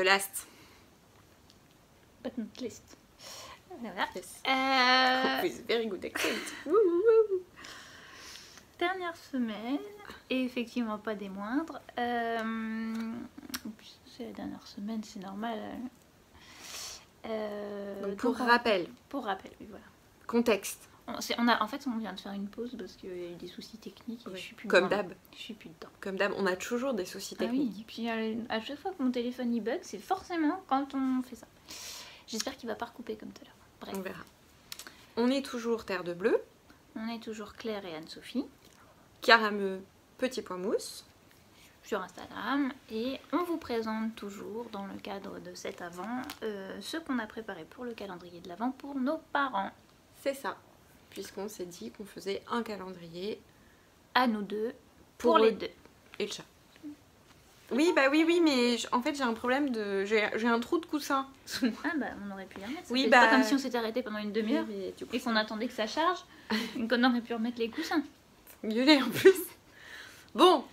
the last. But not least. Voilà. Yes. With very good accent. Dernière semaine, et effectivement pas des moindres. C'est la dernière semaine, c'est normal. Donc, pour rappel. Pour rappel, oui, voilà. Contexte. En fait, on vient de faire une pause parce qu'il y a eu des soucis techniques. Et Ouais. je suis plus Comme dedans. d'hab. Je suis plus dedans. Comme d'hab, on a toujours des soucis Ah techniques. oui, et puis à chaque fois que mon téléphone y bug, c'est forcément quand on fait ça. J'espère qu'il va pas recouper comme tout à l'heure. Bref. On verra. On est toujours Terre de Bleu. On est toujours Claire et Anne-Sophie Carameux, petit point mousse. sur Instagram et on vous présente toujours dans le cadre de cet Avent ce qu'on a préparé pour le calendrier de l'Avent pour nos parents. C'est ça. Puisqu'on s'est dit qu'on faisait un calendrier À nous deux, pour les deux. et le chat. Oui, bah oui, mais en fait j'ai un problème de... J'ai un trou de coussin. Ah bah on aurait pu les remettre. Oui, C'est bah... pas comme si on s'était arrêté pendant une demi-heure Mais du coup, et qu'on attendait que ça charge et qu'on aurait pu remettre les coussins. gueuler en plus. Bon,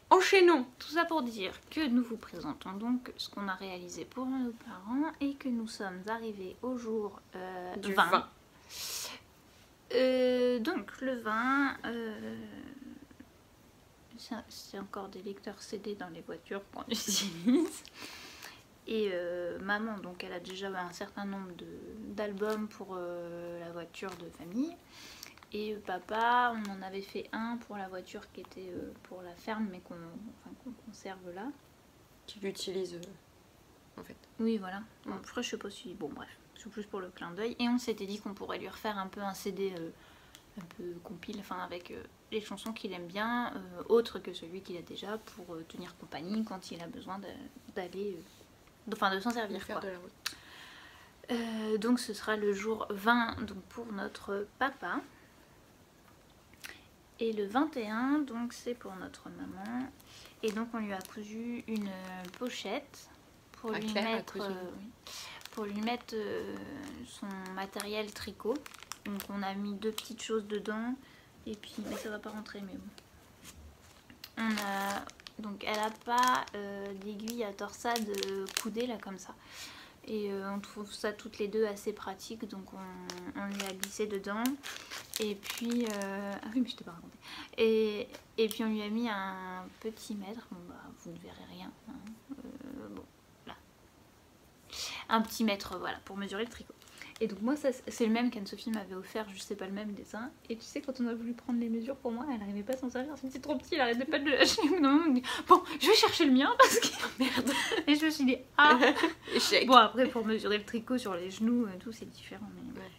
enchaînons. Tout ça pour dire que nous vous présentons donc ce qu'on a réalisé pour nos parents et que nous sommes arrivés au jour Du 20. 20. Donc le 20, c'est encore des lecteurs CD dans les voitures qu'on utilise. Et maman, donc elle a déjà un certain nombre d'albums pour la voiture de famille. Et papa, on en avait fait un pour la voiture qui était pour la ferme, mais qu'on conserve là. Tu l'utilises en fait. Oui, voilà. Bon, après, je sais pas si... Bon, bref. C'est plus pour le clin d'œil. Et on s'était dit qu'on pourrait lui refaire un peu un CD un peu compile, enfin avec les chansons qu'il aime bien, autres que celui qu'il a déjà, pour tenir compagnie quand il a besoin d'aller... Enfin, de s'en servir, Faire quoi. de la route. Donc ce sera le jour 20 donc, pour notre papa. Et le 21, donc c'est pour notre maman. Et donc on lui a cousu une pochette pour Ah, lui Claire a mettre, cousu. oui, pour lui mettre son matériel tricot. Donc on a mis 2 petites choses dedans. Et puis mais ça va pas rentrer, mais bon. Donc elle a pas d'aiguille à torsade coudée là comme ça. Et on trouve ça toutes les deux assez pratique, donc on lui a glissé dedans. Et puis, ah oui mais je t'ai pas raconté. Et puis on lui a mis un petit mètre, bon bah vous ne verrez rien. Hein. Bon, là. Un petit mètre, voilà, pour mesurer le tricot. Et donc moi ça c'est le même qu'Anne-Sophie m'avait offert, je sais pas le même dessin. Et tu sais quand on a voulu prendre les mesures pour moi, elle n'arrivait pas à s'en servir, c'était trop petit, elle arrêtait pas de le lâcher. Bon, je vais chercher le mien parce que merde. Et je me suis dit ah. Échec. Bon après pour mesurer le tricot sur les genoux et tout c'est différent. Mais... Ouais.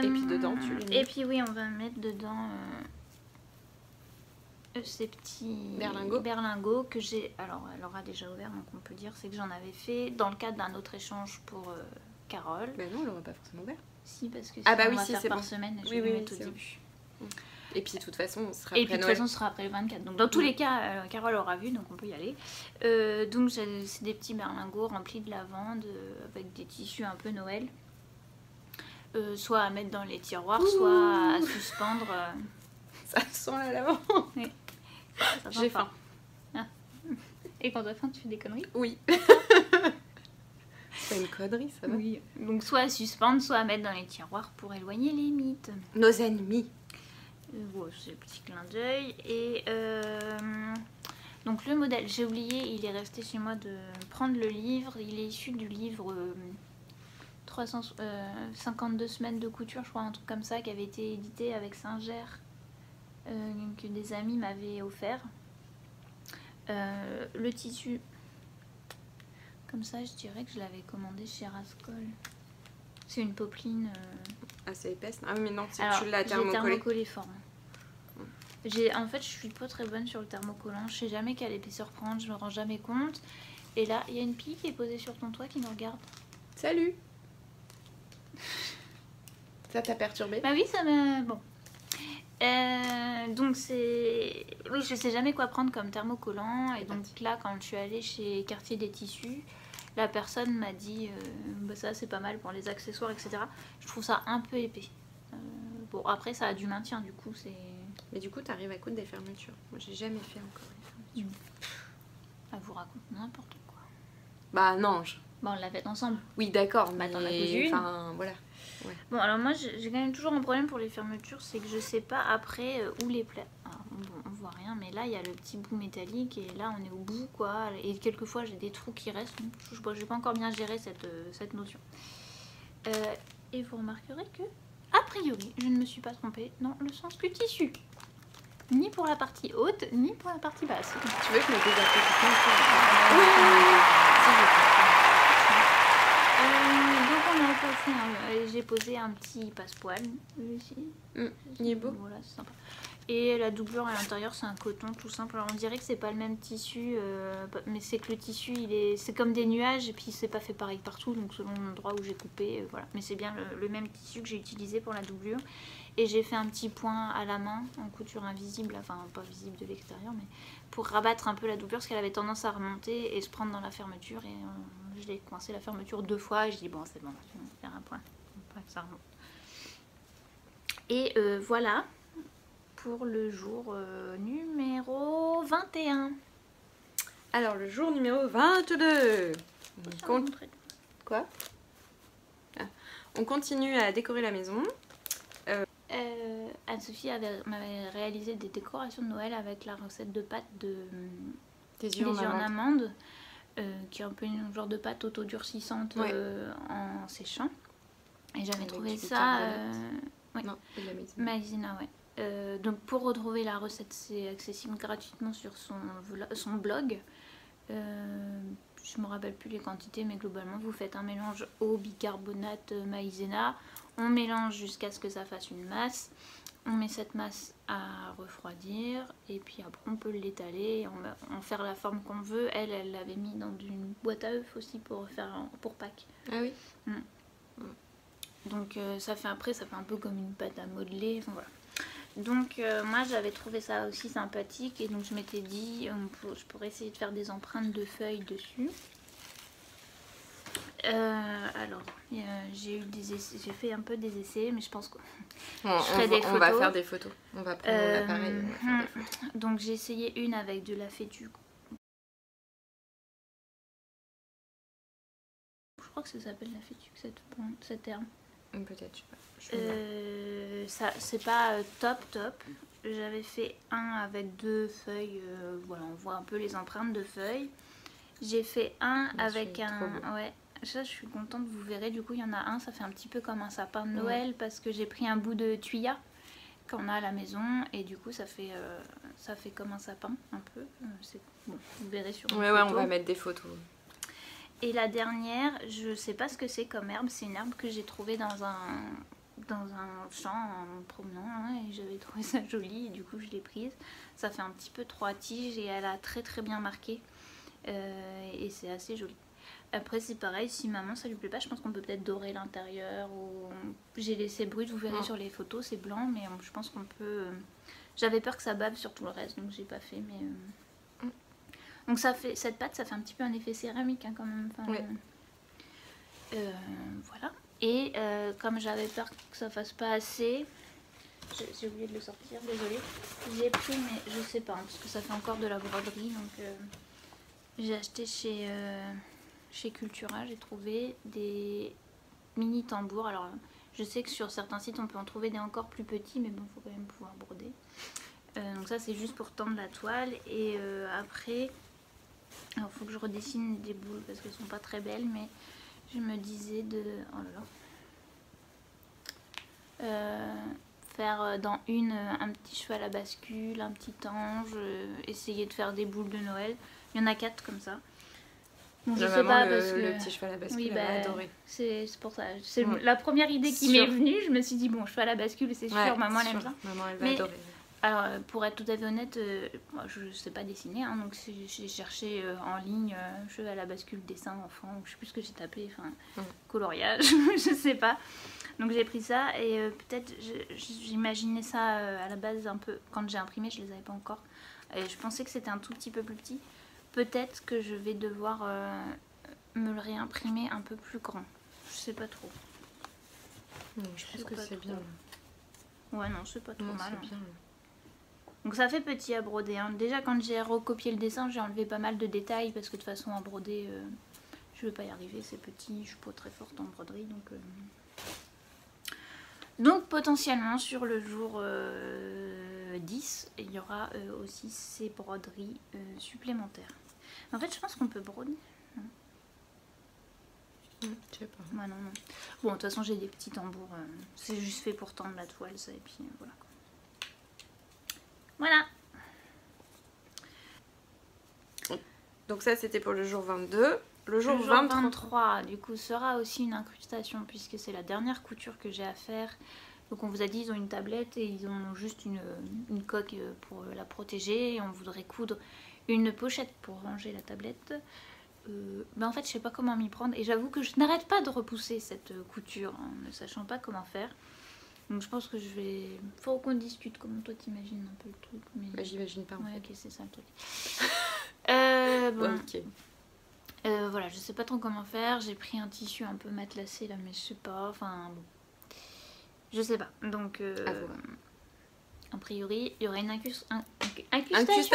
Et puis dedans tu les mets. Et puis oui on va mettre dedans ces petits berlingots que j'ai. Alors elle aura déjà ouvert donc on peut dire c'est que j'en avais fait dans le cadre d'un autre échange pour Carole. Ben non, elle n'aurait pas forcément ouvert. Si parce que Ah bah on oui, va si, faire c'est par bon. semaine et je Oui, vais oui, le mettre au c'est début. Et puis de toute façon, on sera Et après puis de toute Noël. façon ce sera après le 24. Donc dans tous les cas Carole aura vu donc on peut y aller. Donc c'est des petits berlingots remplis de lavande avec des tissus un peu Noël. Soit à mettre dans les tiroirs, soit à suspendre. Ça sent la lavande. Oui. Ça sent J'ai fort. faim. Ah. Et quand t'as faim, tu fais des conneries? Oui. C'est une connerie, ça va. Oui. Donc soit à suspendre, soit à mettre dans les tiroirs pour éloigner les mythes. Nos ennemis. Bon, c'est le petit clin d'œil. Et donc le modèle, j'ai oublié, il est resté chez moi de prendre le livre. Il est issu du livre 352 semaines de couture, je crois, un truc comme ça, qui avait été édité avec Singer, que des amis m'avaient offert. Le tissu, comme ça, je dirais que je l'avais commandé chez Rascol. C'est une popeline. Assez épaisse. Ah oui, mais non, c'est Alors, que tu l'as j'ai thermocollée. thermocollé fort. En fait, je suis pas très bonne sur le thermocollant. Je sais jamais quelle épaisseur prendre, je me rends jamais compte. Et là, il y a une pie qui est posée sur ton toit qui nous regarde. Salut. Ça t'a perturbé? Bah oui, ça me... Bon. Donc c'est... Oui, je sais jamais quoi prendre comme thermocollant. Et donc là, quand je suis allée chez Quartier des Tissus, la personne m'a dit bah ça c'est pas mal pour les accessoires, etc. Je trouve ça un peu épais. Bon, après ça a du maintien, du coup c'est... Mais du coup, t'arrives à coudre des fermetures. Moi, j'ai jamais fait encore les fermetures. Elle vous raconte n'importe quoi. Bah non, Bon, on l'a faite ensemble. oui d'accord, Bah, mais t'en as cousu une. enfin voilà. Ouais. Bon, alors moi, j'ai quand même toujours un problème pour les fermetures, c'est que je sais pas après où les plaire. Bon, on voit rien, mais là, il y a le petit bout métallique et là, on est au bout, quoi. Et quelquefois, j'ai des trous qui restent. Donc, je n'ai pas encore bien géré cette notion. Et vous remarquerez que, a priori, je ne me suis pas trompée dans le sens du tissu. Ni pour la partie haute, ni pour la partie basse. Tu veux que je me Donc on a passé j'ai posé un petit passepoil ici. il est beau. Voilà, c'est sympa. Et la doublure à l'intérieur, c'est un coton tout simple. Alors on dirait que c'est pas le même tissu, mais c'est que le tissu, c'est comme des nuages et puis c'est pas fait pareil partout, donc selon l'endroit où j'ai coupé, voilà. Mais c'est bien le même tissu que j'ai utilisé pour la doublure. Et j'ai fait un petit point à la main en couture invisible, enfin pas visible de l'extérieur, mais pour rabattre un peu la doublure parce qu'elle avait tendance à remonter et se prendre dans la fermeture. Et je l'ai coincé la fermeture 2 fois et je dis bon c'est bon, je vais faire un point, pas que ça remonte. Et voilà pour le jour numéro 21. Alors le jour numéro 22. Quoi On continue à décorer la maison. Anne-Sophie m'avait réalisé des décorations de Noël avec la recette de pâte des yeux en amande, qui est un peu une genre de pâte autodurcissante en séchant. Et j'avais trouvé ça... ouais. Non, de la maïzena, ouais. Donc pour retrouver la recette, c'est accessible gratuitement sur son blog. Je me rappelle plus les quantités, mais globalement vous faites un mélange eau, bicarbonate, maïzena. On mélange jusqu'à ce que ça fasse une masse. On met cette masse à refroidir et puis après on peut l'étaler, en faire la forme qu'on veut. Elle l'avait mis dans une boîte à œufs aussi pour Pâques. Ah oui. Donc ça fait un peu comme une pâte à modeler. Enfin, voilà. Donc moi j'avais trouvé ça aussi sympathique et donc je m'étais dit je pourrais essayer de faire des empreintes de feuilles dessus. Alors j'ai fait un peu des essais, mais je pense que on va faire des photos. On va prendre l'appareil. Donc j'ai essayé une avec de la fétu. Je crois que ça s'appelle la fétu, cette herbe. Peut-être, je sais pas. Ça c'est pas top. J'avais fait un avec 2 feuilles. Voilà, on voit un peu les empreintes de feuilles. J'ai fait un avec un... Ouais. Ça, je suis contente, vous verrez. Du coup, il y en a un, ça fait un petit peu comme un sapin de Noël parce que j'ai pris un bout de tuya qu'on a à la maison et du coup, ça fait comme un sapin un peu. Bon, vous verrez sur une photo. On va mettre des photos. Et la dernière, je sais pas ce que c'est comme herbe. C'est une herbe que j'ai trouvée dans un champ en me promenant et j'avais trouvé ça joli et du coup, je l'ai prise. Ça fait un petit peu 3 tiges et elle a très très bien marqué et c'est assez joli. Après c'est pareil, si maman ça lui plaît pas, je pense qu'on peut peut-être dorer l'intérieur ou... J'ai laissé brut, vous verrez sur les photos, c'est blanc mais je pense qu'on peut... J'avais peur que ça bave sur tout le reste donc j'ai pas fait mais... Donc ça fait, cette pâte ça fait un petit peu un effet céramique quand même. Enfin, voilà. Et comme j'avais peur que ça fasse pas assez, j'ai oublié de le sortir, désolée. J'ai pris mais je sais pas parce que ça fait encore de la broderie donc j'ai acheté chez Cultura, j'ai trouvé des mini tambours. Alors je sais que sur certains sites on peut en trouver des encore plus petits mais bon faut quand même pouvoir broder. Donc ça c'est juste pour tendre la toile et après il faut que je redessine des boules parce qu'elles sont pas très belles mais je me disais de faire dans un petit cheval à bascule, un petit ange, essayer de faire des boules de Noël. Il y en a 4 comme ça. Bon, je sais pas parce que le petit cheval à bascule, elle va adorer. C'est pour ça. C'est la première idée qui m'est venue. Je me suis dit bon, cheval à bascule, c'est sûr, maman elle aime ça. Maman elle va adorer. Alors pour être tout à fait honnête, moi, je sais pas dessiner, hein, donc j'ai cherché en ligne cheval à bascule dessin enfant, ou je sais plus ce que j'ai tapé, enfin coloriage, je sais pas. Donc j'ai pris ça et peut-être j'imaginais ça à la base un peu quand j'ai imprimé, je les avais pas encore. Et je pensais que c'était un tout petit peu plus petit. Peut-être que je vais devoir me le réimprimer un peu plus grand. Je sais pas trop. Non, je pense que c'est bien. Ouais, non, c'est pas trop mal. Bien. Donc ça fait petit à broder. Hein. Déjà quand j'ai recopié le dessin, j'ai enlevé pas mal de détails parce que de toute façon à broder, je vais pas y arriver, c'est petit, je suis pas très forte en broderie. Donc potentiellement sur le jour 10, il y aura aussi ces broderies supplémentaires. En fait je pense qu'on peut broder. Je sais pas. Ouais, non. Bon, de toute façon, j'ai des petits tambours. C'est juste fait pour tendre la toile, ça. Et puis, voilà. Voilà. Donc ça, c'était pour le jour 22. Le jour 23, du coup, sera aussi une incrustation, puisque c'est la dernière couture que j'ai à faire. Donc, on vous a dit, ils ont une tablette et ils ont juste une coque pour la protéger. Et on voudrait coudre une pochette pour ranger la tablette. Ben en fait je sais pas comment m'y prendre et j'avoue que je n'arrête pas de repousser cette couture ne sachant pas comment faire, donc je pense que je vais, faut qu'on discute comment toi t'imagines un peu le truc, mais... Bah, j'imagine pas en ouais, fait. ok, c'est ça le truc. Bon. Ouais, ok. Voilà, je sais pas trop comment faire, j'ai pris un tissu un peu matelassé là mais je sais pas, enfin bon, je sais pas, donc a priori il y aura une incrustation.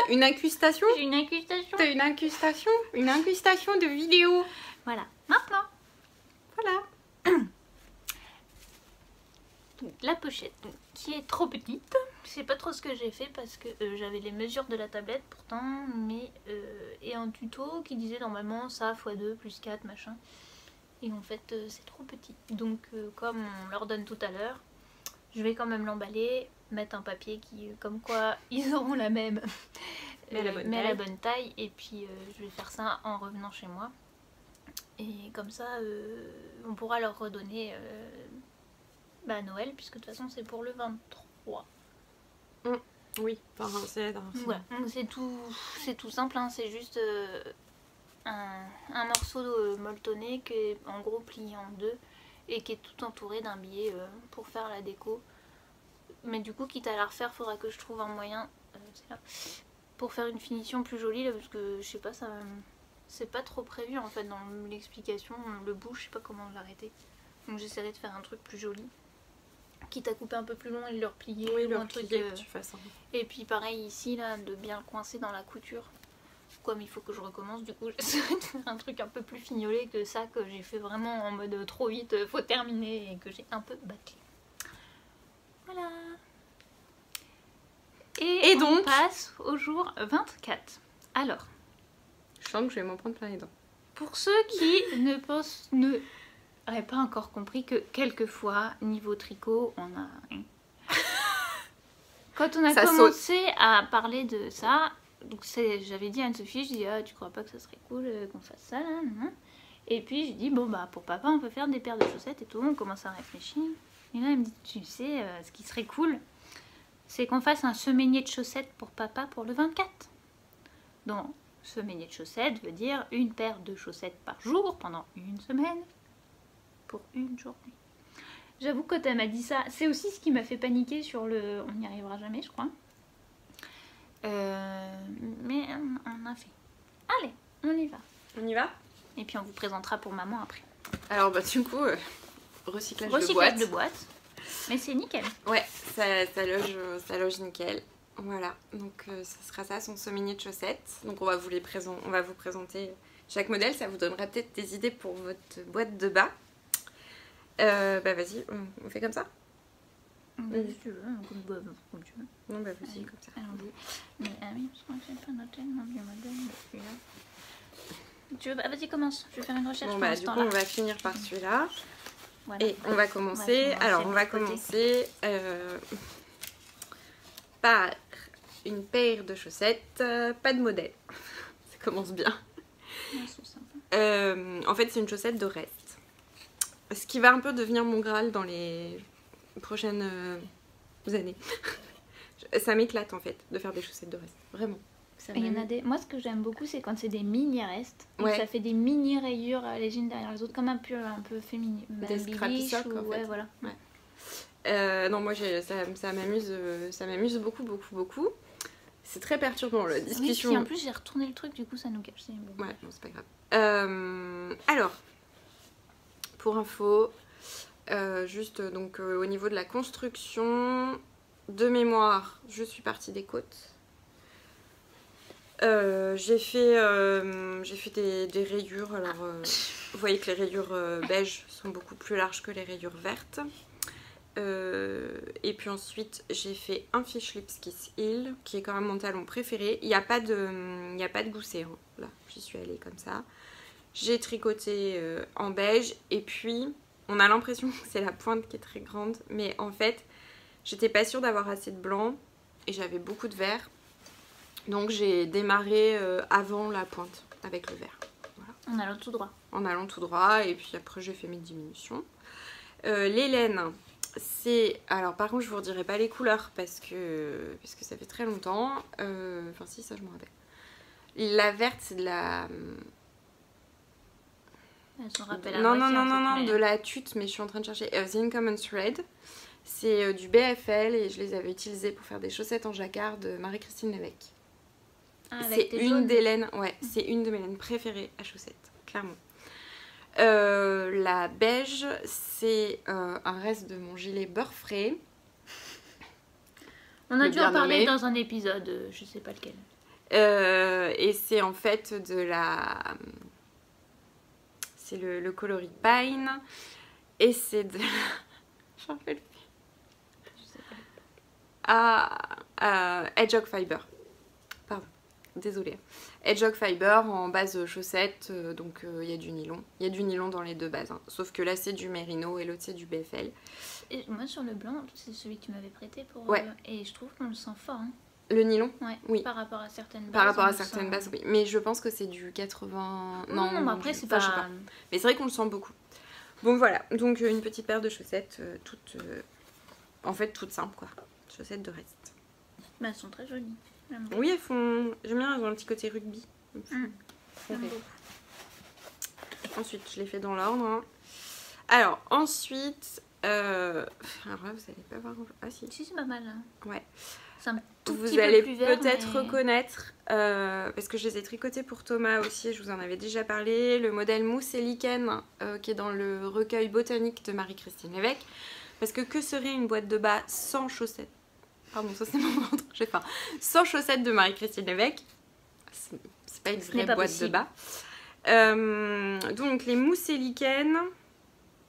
Une incrustation? J'ai une incrustation. T'as une incrustation? Une incrustation de vidéo. Voilà, maintenant. Voilà. Donc, la pochette, qui est trop petite. Je sais pas trop ce que j'ai fait parce que j'avais les mesures de la tablette pourtant, mais et un tuto qui disait normalement ça x2 plus 4 machin. Et en fait c'est trop petit. Donc comme on leur donne tout à l'heure, je vais quand même l'emballer, mettre un papier qui comme quoi ils auront la même mais à la bonne taille, et puis je vais faire ça en revenant chez moi. Et comme ça on pourra leur redonner à Noël, puisque de toute façon c'est pour le 23. Oui, enfin, voilà. C'est tout simple, hein. C'est juste un morceau molletonné qui est en gros plié en deux et qui est tout entouré d'un billet pour faire la déco. Mais du coup, quitte à la refaire, faudra que je trouve un moyen c'est là, pour faire une finition plus jolie là, parce que je sais pas, ça c'est pas trop prévu en fait dans l'explication. Le bout, je sais pas comment l'arrêter, donc j'essaierai de faire un truc plus joli, quitte à couper un peu plus long et le replier, oui, ou un truc que tu fasses un... Et puis pareil ici là, de bien le coincer dans la couture. Comme il faut que je recommence, du coup j'essaierai de faire un truc un peu plus fignolé que ça, que j'ai fait vraiment en mode trop vite, faut terminer, et que j'ai un peu bâclé. Voilà. Et donc on passe au jour 24. Alors, je sens que je vais m'en prendre plein les dents. Pour ceux qui n'auraient pas encore compris que quelquefois, niveau tricot, on a... Quand on a commencé à parler de ça, donc j'avais dit à Anne-Sophie, je dis ah, tu crois pas que ça serait cool qu'on fasse ça là, non? Et puis je dis bon bah pour papa on peut faire des paires de chaussettes et tout, on commence à réfléchir. Et là elle me dit tu sais ce qui serait cool, c'est qu'on fasse un semainier de chaussettes pour papa pour le 24. Donc semainier de chaussettes veut dire une paire de chaussettes par jour pendant une semaine pour une journée. J'avoue que quand elle m'a dit ça, c'est aussi ce qui m'a fait paniquer sur le... On n'y arrivera jamais je crois. Mais on a fait. Allez, on y va. On y va? Et puis on vous présentera pour maman après. Alors bah du coup, recyclage de boîte. Mais c'est nickel. Ouais, ça loge nickel. Voilà, donc ça sera ça, son semainier de chaussettes. Donc on va vous présenter chaque modèle, ça vous donnera peut-être des idées pour votre boîte de bas. Bah vas-y, on fait comme ça? Si tu veux, comme tu veux. Non bah vas-y, comme ça. Allons-y. Mais ah oui, parce que j'ai pas noté mon vieux modèle depuis là. Tu veux, vas-y commence, je vais faire une recherche. Bon bah du coup on va finir par celui-là. Voilà. Et on va commencer, on va commencer par une paire de chaussettes, pas de modèle. Ça commence bien. En fait c'est une chaussette de reste. Ce qui va un peu devenir mon Graal dans les prochaines années. Ça m'éclate en fait de faire des chaussettes de reste, vraiment. Il y en a des... Moi ce que j'aime beaucoup c'est quand c'est des mini restes. Ouais. Ça fait des mini rayures les unes derrière les autres, comme un peu féminin. Des scrappy socks en fait. Ouais, voilà. Ouais. Non moi ça m'amuse beaucoup. C'est très perturbant la discussion. Oui, puis en plus j'ai retourné le truc, du coup ça nous gâche. Bon. Ouais, bon, c'est pas grave. Alors, pour info, juste donc au niveau de la construction, de mémoire, je suis partie des côtes. J'ai fait des rayures. Alors, vous voyez que les rayures beige sont beaucoup plus larges que les rayures vertes. Et puis ensuite, j'ai fait un Fish Lips Kiss Heel, qui est quand même mon talon préféré. Il n'y a pas de gousset, hein. Là, j'y suis allée comme ça. J'ai tricoté en beige. Et puis, on a l'impression que c'est la pointe qui est très grande. Mais en fait, j'étais pas sûre d'avoir assez de blanc. Et j'avais beaucoup de vert. Donc j'ai démarré avant la pointe avec le vert. Voilà. En allant tout droit. En allant tout droit. Et puis après, j'ai fait mes diminutions. Les laines, c'est... Alors par contre, je vous redirai pas les couleurs parce que ça fait très longtemps. Enfin si, ça je me rappelle. La verte, c'est de la... Elle se rappelle Non, mais... de la tute, mais je suis en train de chercher. The Uncommon Thread. C'est du BFL et je les avais utilisés pour faire des chaussettes en jacquard de Marie-Christine Lévesque. Ah, c'est une des laines, ouais, c'est une de mes laines préférées à chaussettes, clairement. La beige, c'est un reste de mon gilet beurre frais. On a dû en parler dans un épisode, je sais pas lequel. Et c'est en fait de la... C'est le coloris Pine. Et c'est de... J'en rappelle plus. Je sais pas. Hedgehog Fiber. Pardon, désolée. Hedgehog Fiber en base chaussette, donc il y a du nylon. Il y a du nylon dans les deux bases, hein. Sauf que là c'est du Merino et l'autre c'est du BFL. Et moi sur le blanc, c'est celui que tu m'avais prêté pour... Ouais. Et je trouve qu'on le sent fort. Hein. Le nylon? Ouais, oui. Par rapport à certaines bases. Par rapport à certaines bases, oui. Mais je pense que c'est du 80... Non, mais après c'est pas... Je sais pas. Mais c'est vrai qu'on le sent beaucoup. Bon voilà, donc une petite paire de chaussettes, toutes... en fait toutes simples quoi. Chaussettes de reste. Bah, elles sont très jolies. Oui, elles font... J'aime bien, elles ont un petit côté rugby. J'aime beaucoup. Ensuite, je les fais dans l'ordre. Hein. Alors, ensuite... Alors là, vous allez pas voir... Ah si. Si, c'est pas mal. Hein. Ouais. C'est un tout vous petit allez peu plus vert, peut-être mais... reconnaître, parce que je les ai tricotés pour Thomas aussi, je vous en avais déjà parlé, le modèle mousse et lichen qui est dans le recueil botanique de Marie-Christine Lévesque. Parce que serait une boîte de bas sans chaussettes? Pardon, ça c'est mon ventre, j'ai faim. Sans chaussettes de Marie-Christine Lévesque. C'est pas une vraie boîte de bas. Donc les mousses et lichens,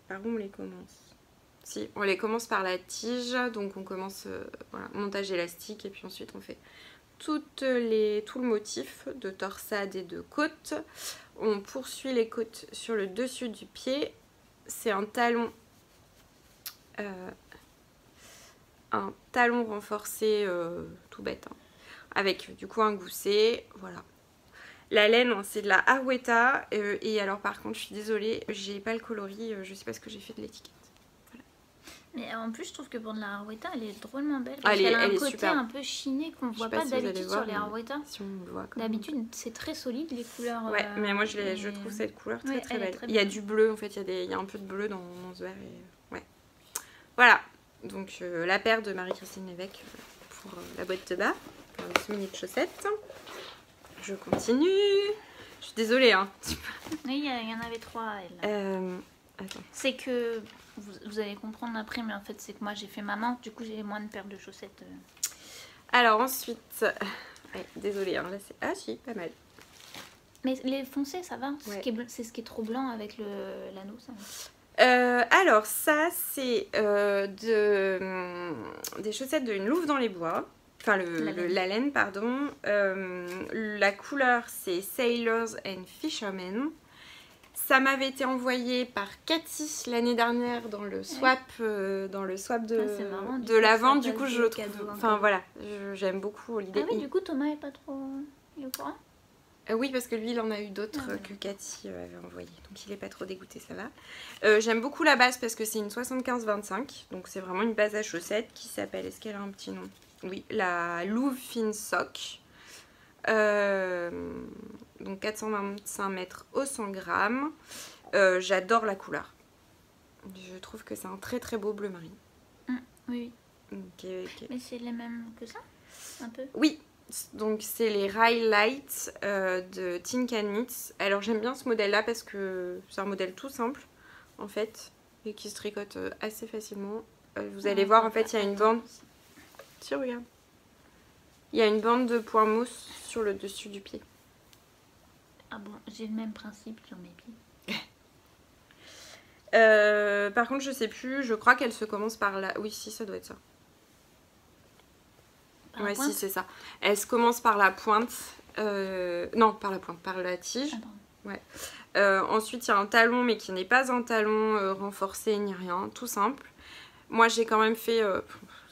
par où on les commence? Si, on les commence par la tige, donc on commence voilà, montage élastique et puis ensuite on fait tout le motif de torsade et de côte. On poursuit les côtes sur le dessus du pied. C'est un talon renforcé tout bête, hein, avec du coup un gousset, voilà. La laine, c'est de la Arweta et alors par contre je suis désolée, j'ai pas le coloris, je sais pas ce que j'ai fait de l'étiquette. Mais en plus, je trouve que pour de la Arweta, elle est drôlement belle. Parce qu'elle a un elle côté super. Un peu chiné qu'on voit pas d'habitude sur les Arweta. Si on le voit d'habitude, c'est très solide les couleurs. Ouais, mais moi je trouve cette couleur très très belle. Il y a du bleu en fait, il y a un peu de bleu dans ce vert. Et... ouais. Voilà, donc la paire de Marie-Christine Lévesque pour la boîte de bas, pour une semaine de chaussettes. Je continue. Je suis désolée, hein. Oui, il y en avait 3 elle. Attends. C'est que vous allez comprendre après, mais en fait c'est que moi j'ai fait maman, du coup j'ai moins de paires de chaussettes. Alors ensuite, ouais, désolée, hein, là c'est... Ah si, pas mal. Mais les foncés ça va, ouais. C'est ce qui est trop blanc avec l'anneau ça. Alors ça c'est des chaussettes de Une Louve dans les bois. Enfin la laine, pardon. La couleur c'est Sailors and Fishermen. Ça m'avait été envoyé par Cathy l'année dernière dans le swap, de la vente. Du coup, je le trouve. Enfin voilà, j'aime beaucoup l'idée. Ah oui, du coup, Thomas est pas trop. Il est au courant? Oui, parce que lui, il en a eu d'autres que Cathy avait envoyé. Donc il est pas trop dégoûté, ça va. J'aime beaucoup la base parce que c'est une 75-25. Donc c'est vraiment une base à chaussettes qui s'appelle. Est-ce qu'elle a un petit nom? Oui, la Louve Fine Sock. Donc 425 mètres au 100 grammes. J'adore la couleur. Je trouve que c'est un très très beau bleu marine. Oui. Okay. Mais c'est les mêmes que ça? Un peu? Oui, donc c'est les Rye Light de Tin Can Knits. Alors j'aime bien ce modèle là parce que c'est un modèle tout simple en fait et qui se tricote assez facilement. Vous allez voir, en fait il y a une bande. Si, regarde. Il y a une bande de point mousse sur le dessus du pied. Ah bon, j'ai le même principe sur mes pieds. Par contre, je sais plus, je crois qu'elle se commence par la... Oui, si, ça doit être ça. Ouais, si, c'est ça. Elle se commence par la pointe. Non, par la pointe, par la tige. Ouais. Ensuite, il y a un talon, mais qui n'est pas un talon renforcé ni rien, tout simple. Moi, j'ai quand même fait... vous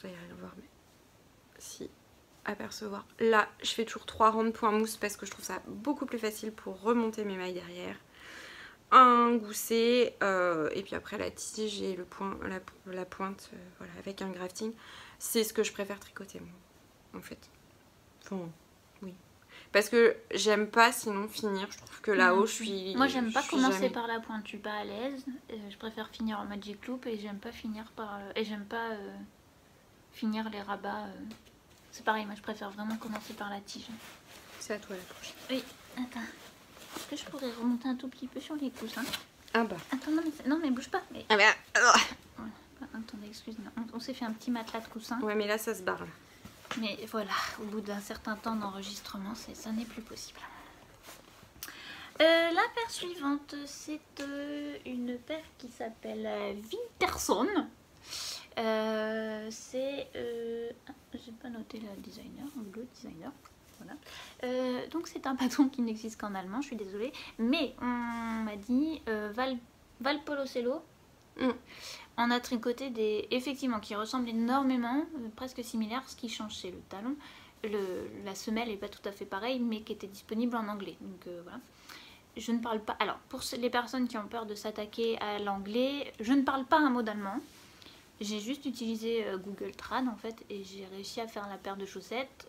n'allez rien voir, mais... Si, apercevoir. Là, je fais toujours 3 rangs de points mousse parce que je trouve ça beaucoup plus facile pour remonter mes mailles derrière. Un gousset, et puis après la tige et le point, la pointe, voilà, avec un grafting. C'est ce que je préfère tricoter, moi, en fait. Enfin, oui. Parce que j'aime pas sinon finir. Je trouve que là-haut, je suis... Moi, j'aime pas commencer par la pointe. Je suis pas à l'aise. Je préfère finir en magic loop et j'aime pas finir par... et j'aime pas finir les rabats. C'est pareil, moi, je préfère vraiment commencer par la tige. C'est à toi la prochaine. Oui, attends. Est-ce que je pourrais remonter un tout petit peu sur les coussins? Ah bah. Attends, non mais bouge pas. Mais... Ah bah. Ouais, attendez, excuse-moi. On s'est fait un petit matelas de coussins. Ouais, mais là, ça se barre, là. Mais voilà, au bout d'un certain temps d'enregistrement, ça n'est plus possible. La paire suivante, c'est une paire qui s'appelle Winterson. C'est... j'ai pas noté le designer, ou le designer. Voilà. Donc c'est un patron qui n'existe qu'en allemand, je suis désolée. Mais on m'a dit Valpolocello. On a tricoté des... Effectivement, qui ressemblent énormément, presque similaires. Ce qui change, c'est le talon. La semelle n'est pas tout à fait pareille, mais qui était disponible en anglais. Donc voilà. Je ne parle pas... Alors, pour les personnes qui ont peur de s'attaquer à l'anglais, je ne parle pas un mot d'allemand. J'ai juste utilisé Google Trad, en fait, et j'ai réussi à faire la paire de chaussettes.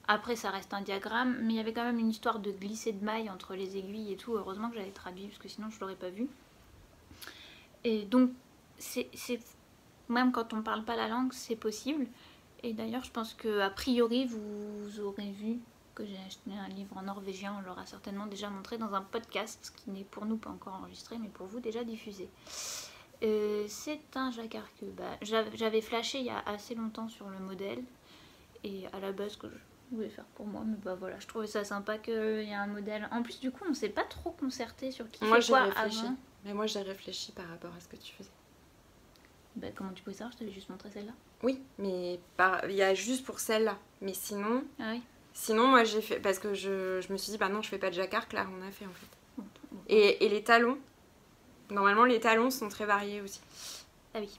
Après, ça reste un diagramme, mais il y avait quand même une histoire de glisser de mailles entre les aiguilles et tout. Heureusement que j'avais traduit, parce que sinon je l'aurais pas vu. Et donc, même quand on parle pas la langue, c'est possible. Et d'ailleurs, je pense qu'a priori, vous aurez vu que j'ai acheté un livre en norvégien. On l'aura certainement déjà montré dans un podcast, qui n'est pour nous pas encore enregistré, mais pour vous déjà diffusé. C'est un jacquard que j'avais flashé il y a assez longtemps sur le modèle. Et à la base, que je voulais faire pour moi, mais bah voilà, je trouvais ça sympa qu'il y ait un modèle. En plus, du coup, on s'est pas trop concerté sur qui fait quoi avant. Mais moi, j'ai réfléchi par rapport à ce que tu faisais. Bah, comment tu pouvais savoir? Je t'avais juste montré celle-là. Oui, mais il y a juste pour celle-là. Mais sinon... Ah oui. Sinon, moi, j'ai fait... Parce que je me suis dit, bah non, je fais pas de jacquard, là, on a fait, en fait. Bon. Et les talons. Normalement, les talons sont très variés aussi. Ah oui.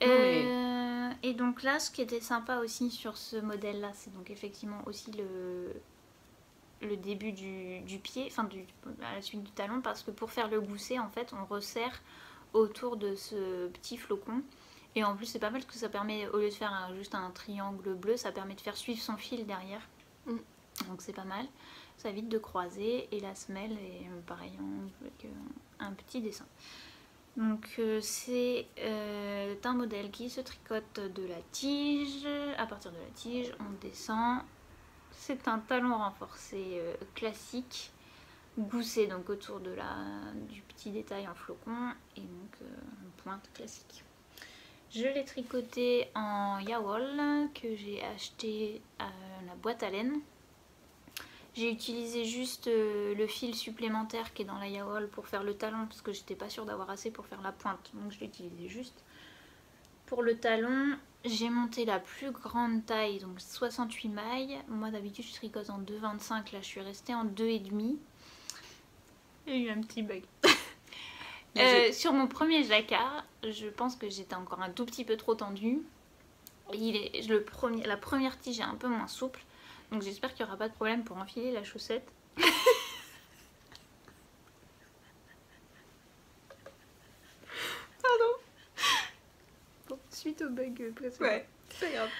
Mais... Et donc là, ce qui était sympa aussi sur ce modèle-là, c'est donc effectivement aussi le début du pied, enfin à la suite du talon, parce que pour faire le gousset, en fait, on resserre autour de ce petit flocon. Et en plus, c'est pas mal parce que ça permet, au lieu de faire juste un triangle bleu, ça permet de faire suivre son fil derrière. Donc c'est pas mal. Ça évite de croiser. Et la semelle est pareil, avec un petit dessin. Donc c'est un modèle qui se tricote de la tige. À partir de la tige, on descend. C'est un talon renforcé classique, goussé donc autour de du petit détail en flocon et donc une pointe classique. Je l'ai tricoté en yawl que j'ai acheté à la boîte à laine. J'ai utilisé juste le fil supplémentaire qui est dans la yawl pour faire le talon parce que j'étais pas sûre d'avoir assez pour faire la pointe, donc je l'ai utilisé juste. Pour le talon, j'ai monté la plus grande taille, donc 68 mailles. Moi d'habitude je tricote en 2,25, là je suis restée en 2,5. Il y a eu un petit bug. Sur mon premier jacquard, je pense que j'étais encore un tout petit peu trop tendue. La première tige est un peu moins souple. Donc j'espère qu'il n'y aura pas de problème pour enfiler la chaussette. Pardon. Bon, suite au bug précédent. Ouais, c'est grave.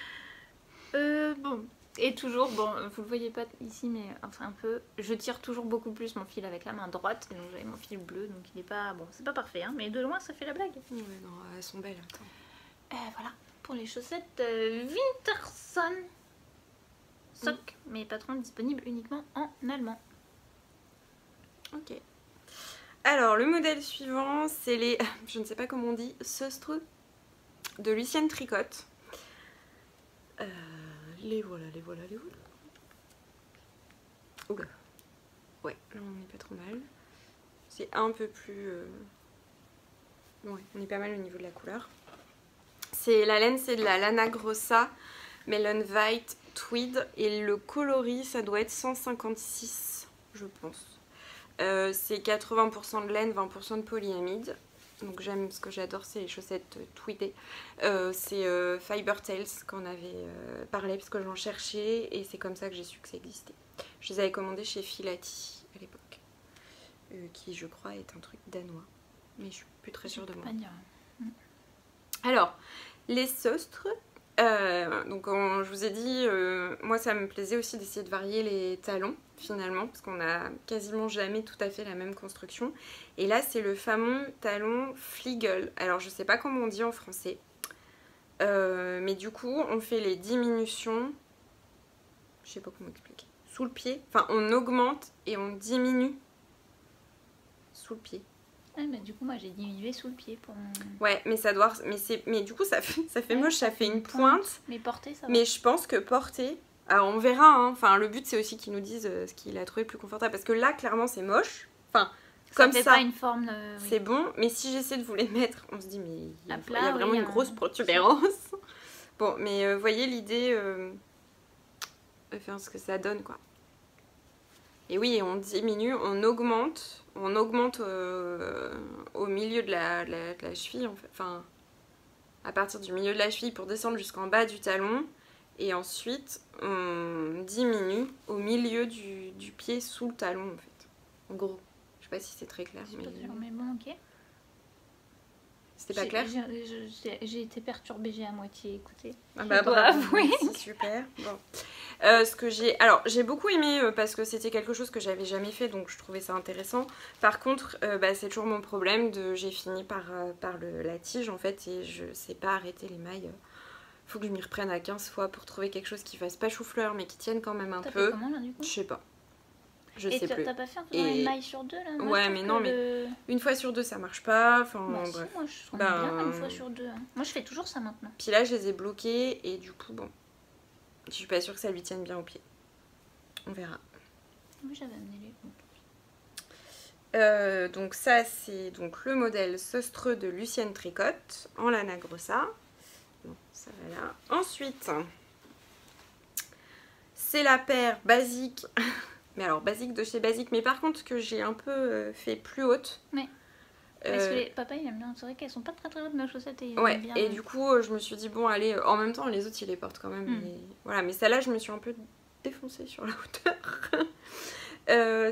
Bon, et toujours, bon, vous le voyez pas ici, mais enfin un peu, je tire toujours beaucoup plus mon fil avec la main droite. Et donc j'avais mon fil bleu, donc il est pas, bon, c'est pas parfait, hein, mais de loin ça fait la blague. Ouais, non, elles sont belles. Attends. Voilà, pour les chaussettes Winterson. Sock, mais patron disponible uniquement en allemand. Ok. Alors, le modèle suivant, c'est les... Je ne sais pas comment on dit. Söstre de Lucienne Tricotte. Les voilà, les voilà, les voilà. Oula. Ouais, là on est pas trop mal. C'est un peu plus... Ouais, on est pas mal au niveau de la couleur. La laine, c'est de la Lana Grossa Melon White Tweed. Et le coloris, ça doit être 156, je pense. C'est 80% de laine, 20% de polyamide. Donc j'aime, ce que j'adore, c'est les chaussettes tweedées. C'est Fiber Tales qu'on avait parlé parce que j'en cherchais. Et c'est comme ça que j'ai su que ça existait. Je les avais commandées chez Filati à l'époque. Qui, je crois, est un truc danois. Mais je suis plus très sûre de moi. Alors, les sostres. Donc je vous ai dit, moi ça me plaisait aussi d'essayer de varier les talons finalement, parce qu'on a quasiment jamais tout à fait la même construction. Et là c'est le fameux talon Fliegel. Alors je sais pas comment on dit en français, mais du coup on fait les diminutions, je sais pas comment expliquer, sous le pied, enfin on augmente et on diminue sous le pied. Ah, mais du coup moi j'ai diminué sous le pied pour mon... Ouais, mais ça doit... Mais du coup ça fait moche, ça fait une pointe. Mais porter ça va. Mais je pense que porter... Alors on verra, hein. Enfin le but c'est aussi qu'ils nous disent ce qu'il a trouvé plus confortable. Parce que là clairement c'est moche. Enfin, comme fait ça, pas une forme oui. C'est bon. Mais si j'essaie de vous les mettre, on se dit mais il y a vraiment oui, une grosse protubérance. Bon, mais voyez l'idée... Enfin ce que ça donne quoi. Et oui, on diminue, on augmente au milieu de la cheville, en fait. Enfin, à partir du milieu de la cheville pour descendre jusqu'en bas du talon. Et ensuite, on diminue au milieu du pied sous le talon, en fait. En gros. Je sais pas si c'est très clair. Mais bon, ok. C'était pas clair? J'ai été perturbée, j'ai à moitié écouté. Ah bah bravo, c'est super. Bon. Alors j'ai beaucoup aimé parce que c'était quelque chose que j'avais jamais fait, donc je trouvais ça intéressant. Par contre, c'est toujours mon problème j'ai fini par la tige en fait, et je sais pas arrêter les mailles. Faut que je m'y reprenne à 15 fois pour trouver quelque chose qui fasse pas chou-fleur mais qui tienne quand même un peu. T'as fait comment là du coup? Je sais pas. Je sais plus. T'as pas fait un peu une maille sur deux là? Moi, ouais, mais non, mais une fois sur deux ça marche pas. Enfin, moi, bref. Moi je trouve bien une fois sur deux. Hein. Moi je fais toujours ça maintenant. Puis là je les ai bloqués et du coup, bon, je suis pas sûre que ça lui tienne bien au pied. On verra. Oui, j'avais amené les. Donc ça c'est donc le modèle Sostre de Lucienne Tricotte en Lana Grossa. Bon, ça va là. Ensuite, c'est la paire basique. Mais alors basique de chez Basique, mais par contre que j'ai un peu fait plus haute. Ouais. Parce que papa il aime bien, c'est vrai qu'elles sont pas très hautes nos chaussettes et il ouais, aime bien. Et du coup je me suis dit bon allez, en même temps les autres ils les portent quand même. Mais, voilà, mais celle-là je me suis un peu défoncée sur la hauteur.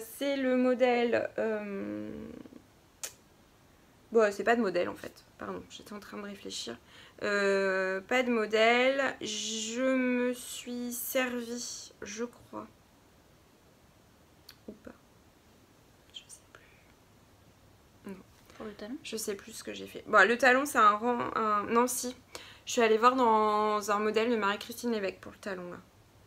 C'est le modèle... Bon c'est pas de modèle en fait, pardon, j'étais en train de réfléchir. Pas de modèle, je me suis servi, je crois. Ou pas, je sais plus. Non. Pour le talon? Je sais plus ce que j'ai fait. Bon, le talon c'est non si, je suis allée voir dans un modèle de Marie-Christine Lévesque pour le talon là,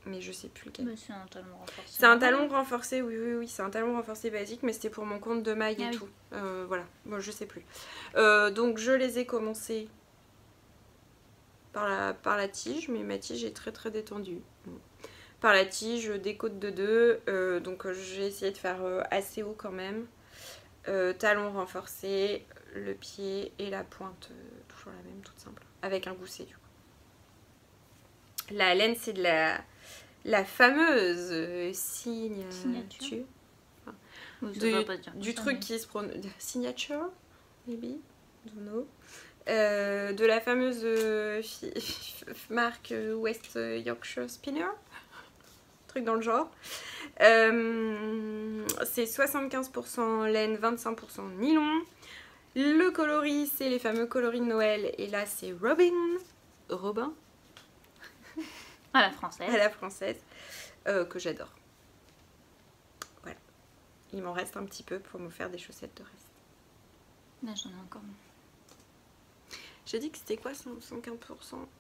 mais je sais plus lequel. Mais c'est un talon renforcé. C'est un talon renforcé, oui, c'est un talon renforcé basique, mais c'était pour mon compte de maille et tout. Voilà, bon je sais plus. Donc je les ai commencés par la tige, mais ma tige est très très détendue. Par la tige, des côtes de 2, donc j'ai essayé de faire assez haut quand même. Talon renforcé, le pied et la pointe, toujours la même, toute simple, avec un gousset du coup. La laine c'est de la fameuse signature. Enfin, du truc qui se prononce... Signature, maybe, don't know. De la fameuse marque West Yorkshire Spinner. Dans le genre. C'est 75% laine, 25% nylon. Le coloris, c'est les fameux coloris de Noël. Et là, c'est Robin. À la française. À la française. Que j'adore. Voilà. Il m'en reste un petit peu pour me faire des chaussettes de reste. Là, j'en ai encore. J'ai dit que c'était quoi 115%?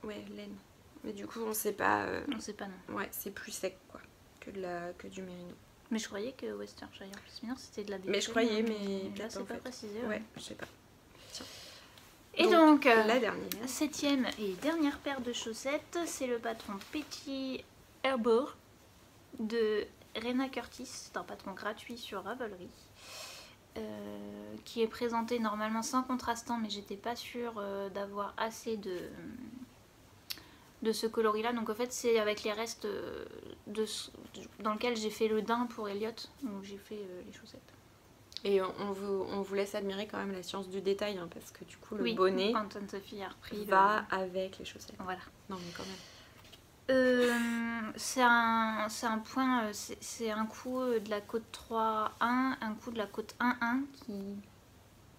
Ouais, laine. Mais du coup, on sait pas. On sait pas, non. Ouais, c'est plus sec, quoi, que du mérino. Mais je croyais que Westernshire Spinner c'était de la DP. Mais je croyais, mais là, c'est pas précisé. Ouais, je sais pas. Tiens. Et donc la dernière. 7e et dernière paire de chaussettes, c'est le patron Petit Harbor de Rena Curtis, c'est un patron gratuit sur Ravelry. Qui est présenté normalement sans contrastant, mais j'étais pas sûre d'avoir assez de ce coloris là. Donc en fait c'est avec les restes dans lequel j'ai fait le daim pour Elliot, où j'ai fait les chaussettes. Et on vous laisse admirer quand même la science du détail, hein, parce que du coup le Oui, bonnet Anne-Sophie a repris avec les chaussettes. Voilà. Non mais quand même. C'est un point, c'est un coup de la côte 3-1, un coup de la côte 1-1 qui...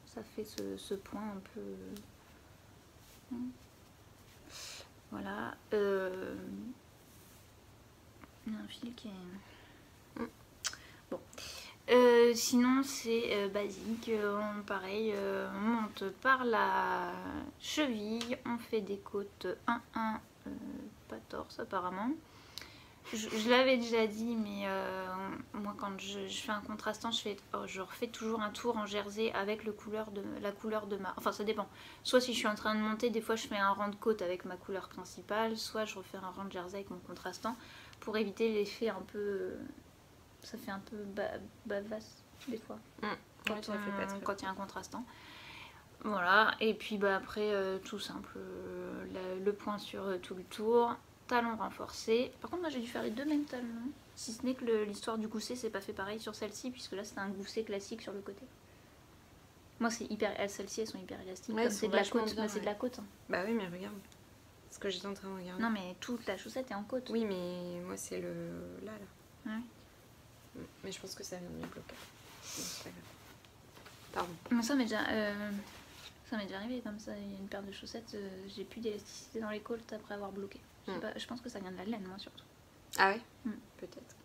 Ça fait ce point un peu... Voilà. Il y a un fil qui est... Bon. Sinon c'est basique, pareil, on monte par la cheville, on fait des côtes 1-1, pas torse apparemment. Je l'avais déjà dit, mais moi quand je fais un contrastant, je refais toujours un tour en jersey avec la couleur de ma... Enfin ça dépend. Soit si je suis en train de monter, des fois je fais un rang de côte avec ma couleur principale, soit je refais un rang de jersey avec mon contrastant pour éviter l'effet un peu... Ça fait un peu bavasse des fois quand il y a un contrastant. Voilà, et puis après tout simple, le point sur tout le tour, talon renforcé. Par contre moi j'ai dû faire les deux mêmes talons, si ce n'est que l'histoire du gousset c'est pas fait pareil sur celle-ci, puisque là c'est un gousset classique sur le côté. Moi c'est celles-ci elles sont hyper élastiques, ouais, comme c'est de la côte, c'est de la côte. Hein. Bah oui mais regarde, ce que j'étais en train de regarder. Non mais toute la chaussette est en côte. Oui mais moi c'est le... là. Ouais. Mais je pense que ça vient de mes blocages. C'est pas grave. Pardon. Mais ça m'est déjà arrivé comme ça, il y a une paire de chaussettes, j'ai plus d'élasticité dans les côtes après avoir bloqué. Je pense que ça vient de la laine moi surtout. Ah ouais Peut-être.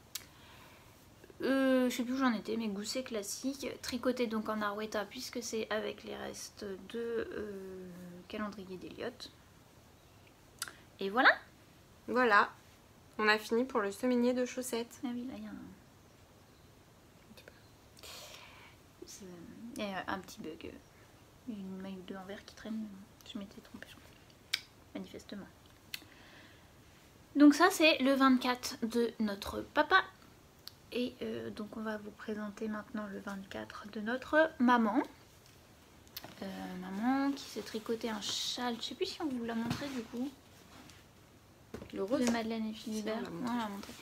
Je sais plus où j'en étais, mais gousset classique, tricoté donc en Arweta puisque c'est avec les restes de calendrier d'Elliot. Et voilà. Voilà, on a fini pour le sommier de chaussettes. Ah oui, là il y a un petit bug, une maille ou deux en verre qui traîne, je m'étais trompée manifestement. Donc ça c'est le 24 de notre papa. Et donc on va vous présenter maintenant le 24 de notre maman. Maman qui s'est tricoté un châle, je sais plus si on vous l'a montré du coup. Le rose de Madeleine et Philibert. On l'a montré.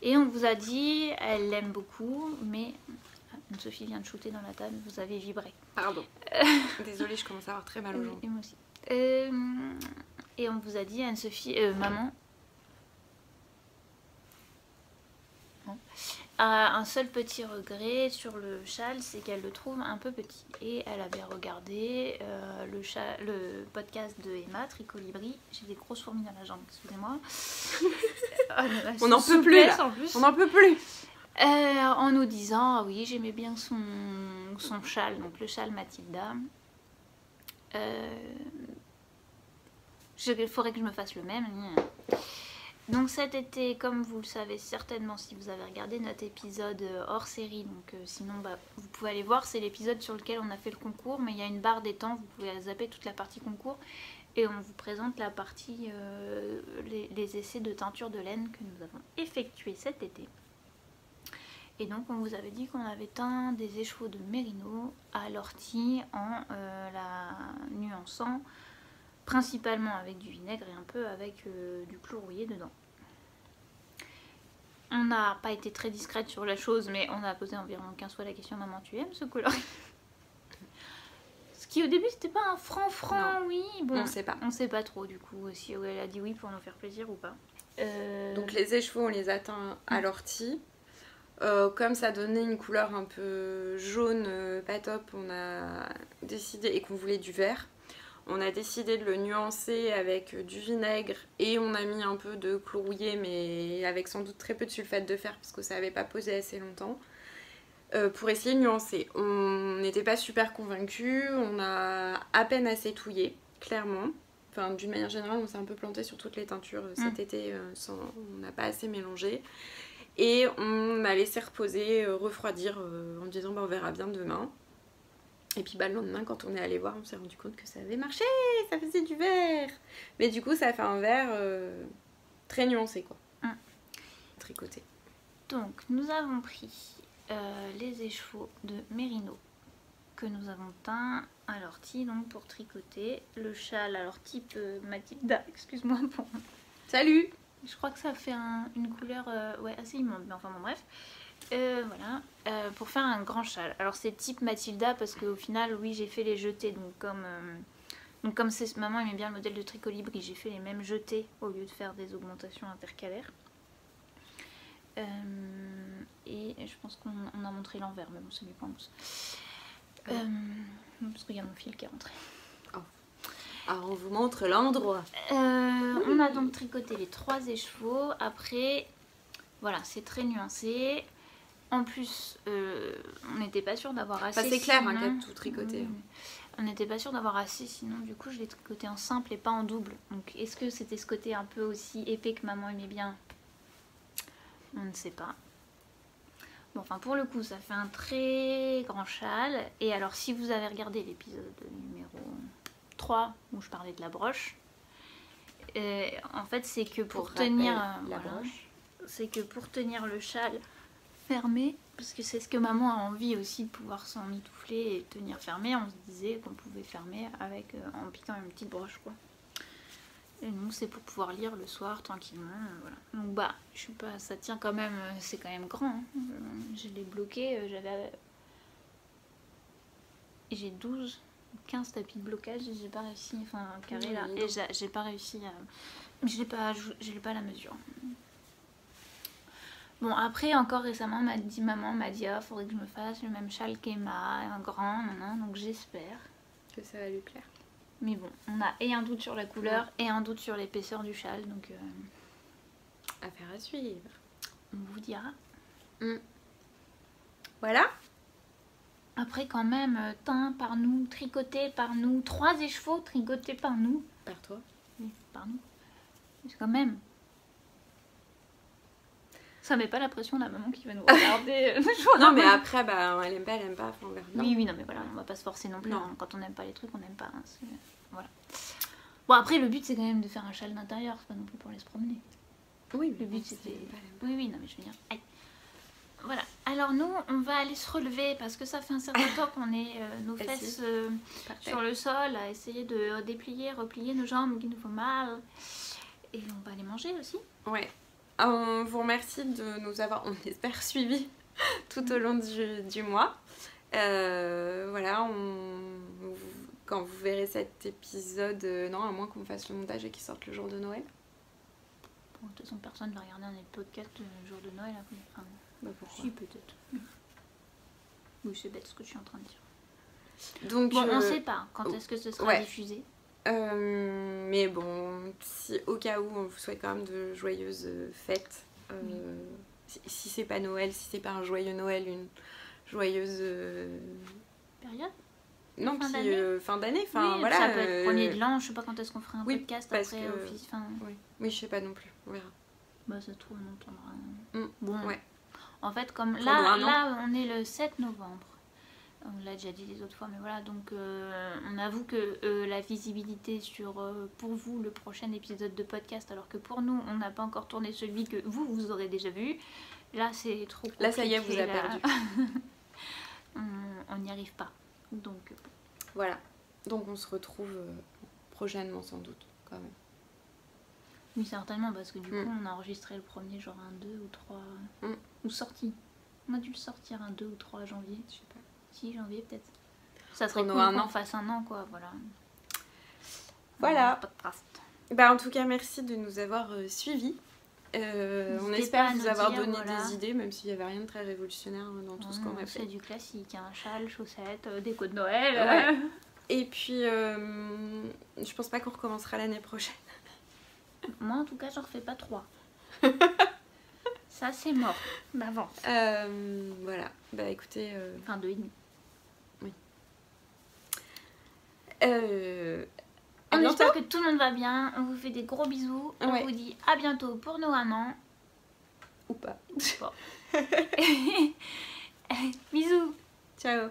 Et on vous a dit, elle l'aime beaucoup, mais Sophie vient de shooter dans la table, vous avez vibré. Pardon. Désolée, je commence à avoir très mal aux jambes. Et moi aussi. Et on vous a dit, Anne-Sophie, maman, a un seul petit regret sur le châle, c'est qu'elle le trouve un peu petit. Et elle avait regardé le podcast de Emma, Tricolibri. J'ai des grosses fourmis dans la jambe, excusez-moi. On n'en peut plus là. On n'en peut plus. En nous disant, ah oui, j'aimais bien son châle, donc le châle Mathilda. Il faudrait que je me fasse le même. Donc cet été, comme vous le savez certainement si vous avez regardé notre épisode hors série, donc sinon vous pouvez aller voir, c'est l'épisode sur lequel on a fait le concours, mais il y a une barre des temps, vous pouvez zapper toute la partie concours et on vous présente la partie, les essais de teinture de laine que nous avons effectués cet été. Et donc on vous avait dit qu'on avait teint des écheveaux de mérino à l'ortie en la nuançant principalement avec du vinaigre et un peu avec du chlore rouillé dedans. On n'a pas été très discrète sur la chose, mais on a posé environ 15 fois la question « Maman, tu aimes ce coloris ?» Ce qui au début c'était pas un franc oui. Bon, on sait pas trop du coup si elle a dit oui pour nous faire plaisir ou pas. Donc les écheveaux on les a teints à l'ortie. Comme ça donnait une couleur un peu jaune, pas top, on a décidé, et qu'on voulait du vert, on a décidé de le nuancer avec du vinaigre et on a mis un peu de chlore rouillé, mais avec sans doute très peu de sulfate de fer parce que ça n'avait pas posé assez longtemps, pour essayer de nuancer. On n'était pas super convaincus, on a à peine assez touillé, clairement. Enfin, d'une manière générale, on s'est un peu planté sur toutes les teintures cet été, on n'a pas assez mélangé. Et on a laissé reposer, refroidir en disant on verra bien demain. Et puis le lendemain quand on est allé voir on s'est rendu compte que ça avait marché, ça faisait du vert. Mais du coup ça fait un vert très nuancé quoi. tricoter. Donc nous avons pris les écheveaux de Mérino que nous avons teints à l'ortie donc pour tricoter. Le châle alors type Mathilda, excuse-moi pour... Salut! Je crois que ça fait une couleur ouais, assez immonde, mais enfin bon bref. Voilà, pour faire un grand châle. Alors c'est type Mathilda parce qu'au final, oui, j'ai fait les jetés. Donc comme c'est maman aimait bien le modèle de Tricolibri, j'ai fait les mêmes jetés au lieu de faire des augmentations intercalaires. Et je pense qu'on a montré l'envers, mais bon, c'est du point mousse. Parce qu'il y a mon fil qui est rentré. Alors on vous montre l'endroit. On a donc tricoté les 3 écheveaux. Après, voilà, c'est très nuancé. En plus, on n'était pas sûr d'avoir assez. C'est clair, hein, qu'il y a tout tricoté. On n'était pas sûr d'avoir assez, sinon du coup je l'ai tricoté en simple et pas en double. Donc est-ce que c'était ce côté un peu aussi épais que maman aimait bien? On ne sait pas. Bon, enfin pour le coup, ça fait un très grand châle. Et alors si vous avez regardé l'épisode numéro 3 où je parlais de la broche, en fait c'est que pour tenir la broche, c'est que pour tenir le châle fermé, parce que c'est ce que maman a envie aussi de pouvoir s'en mitoufler et tenir fermé, on se disait qu'on pouvait fermer avec en piquant une petite broche quoi. Et nous c'est pour pouvoir lire le soir tranquillement, voilà. Donc bah je sais pas, ça tient quand même, c'est quand même grand, hein. Je l'ai bloqué, j'ai 15 tapis de blocage et j'ai pas réussi, enfin carré là, et j'ai pas réussi à, je l'ai pas à la mesure. Bon, après, encore récemment, maman m'a dit, ah, faudrait que je me fasse le même châle qu'Emma, un grand, donc j'espère que ça va lui plaire. Mais bon, on a et un doute sur la couleur et un doute sur l'épaisseur du châle, donc... Affaire à suivre. On vous dira. Voilà. Après, quand même, teint par nous, tricoté par nous, 3 écheveaux tricotés par nous. Par toi? Oui, par nous. C'est quand même... Ça met pas la pression la maman qui va nous regarder. Non mais après bah elle aime pas, enfin, on verra. Oui non mais voilà, on va pas se forcer non plus. Hein. Quand on n'aime pas les trucs, on n'aime pas. Hein. Voilà. Bon après le but c'est quand même de faire un châle d'intérieur, c'est pas non plus pour aller se promener. Oui, le but c'était... Oui non mais je veux dire... Aïe. Voilà, alors nous on va aller se relever parce que ça fait un certain temps qu'on est nos fesses sur le sol à essayer de déplier, replier nos jambes qui nous font mal. Et on va aller manger aussi. Ouais. On vous remercie de nous avoir, on espère, suivis tout au long du mois. Voilà, quand vous verrez cet épisode, non, à moins qu'on fasse le montage et qu'il sorte le jour de Noël. Bon, de toute façon, personne ne va regarder un podcast le jour de Noël. Enfin, bah pourquoi? Si, peut-être. Oui, c'est bête ce que je suis en train de dire. Donc, bon, on ne sait pas quand est-ce que ce sera diffusé. Mais bon, si au cas où on vous souhaite quand même de joyeuses fêtes, si c'est pas Noël, si c'est pas un joyeux Noël, une joyeuse période. Non, fin d'année, enfin oui, voilà. Ça peut être premier de l'an, je sais pas quand est-ce qu'on fera un podcast après office. Oui, je sais pas non plus, on verra. Bah ça se trouve on entendra. Bon, ouais. En fait comme là on est le 7 novembre. On l'a déjà dit les autres fois, mais voilà, donc on avoue que la visibilité sur, pour vous, le prochain épisode de podcast, alors que pour nous, on n'a pas encore tourné celui que vous aurez déjà vu. Là, c'est trop compliqué. Là, ça y est, vous a perdu. On n'y arrive pas. Donc, voilà. Donc, on se retrouve prochainement, sans doute, quand même. Oui, certainement, parce que du coup, on a enregistré le premier, genre un 2 ou 3... Ou sorti. On a dû le sortir un 2 ou 3 janvier, je sais pas. 6 janvier peut-être. Ça serait cool qu'on fasse un an quoi, voilà. Voilà. Bah en tout cas merci de nous avoir suivis. On espère vous avoir donné des idées, même s'il n'y avait rien de très révolutionnaire dans tout ce qu'on a fait. C'est du classique, un châle, chaussettes, déco de Noël. Ouais. Et puis je pense pas qu'on recommencera l'année prochaine. Moi en tout cas j'en refais pas 3. Ça c'est mort d'avance. Voilà, bah écoutez... Enfin 2,5. Oui. On espère que tout le monde va bien. On vous fait des gros bisous. On vous dit à bientôt pour nos 1 an. Ou pas. Bisous. Ciao.